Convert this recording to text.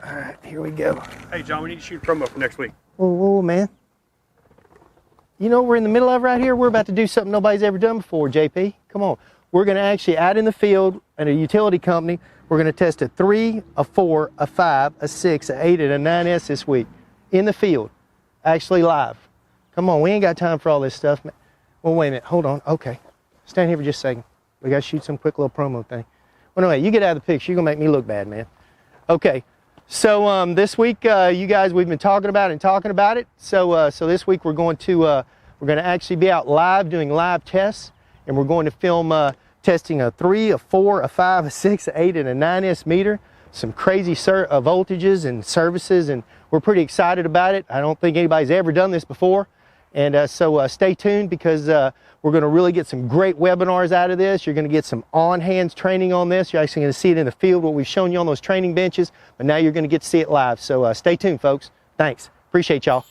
All right, here we go. Hey, John, we need to shoot a promo for next week. Whoa, man. You know what we're in the middle of right here? We're about to do something nobody's ever done before, JP. Come on. We're going to actually, out in the field at a utility company, we're going to test a 3, a 4, a 5, a 6, a 8, and a 9S this week. In the field. Actually live. Come on, we ain't got time for all this stuff, man. Well, wait a minute. Hold on. Okay. Stand here for just a second. We got to shoot some quick little promo thing. Well, no, wait. You get out of the picture. You're going to make me look bad, man. Okay. So this week, you guys, we've been talking about it. So this week we're going to actually be out live doing live tests, and we're going to film testing a 3, a 4, a 5, a 6, a 8, and a 9S meter. Some crazy voltages and services, and we're pretty excited about it. I don't think anybody's ever done this before, and so stay tuned, because we're going to really get some great webinars out of this. You're going to get some on-hands training on this. You're actually going to see it in the field, what we've shown you on those training benches, but now you're going to get to see it live. So stay tuned, folks. Thanks. Appreciate y'all.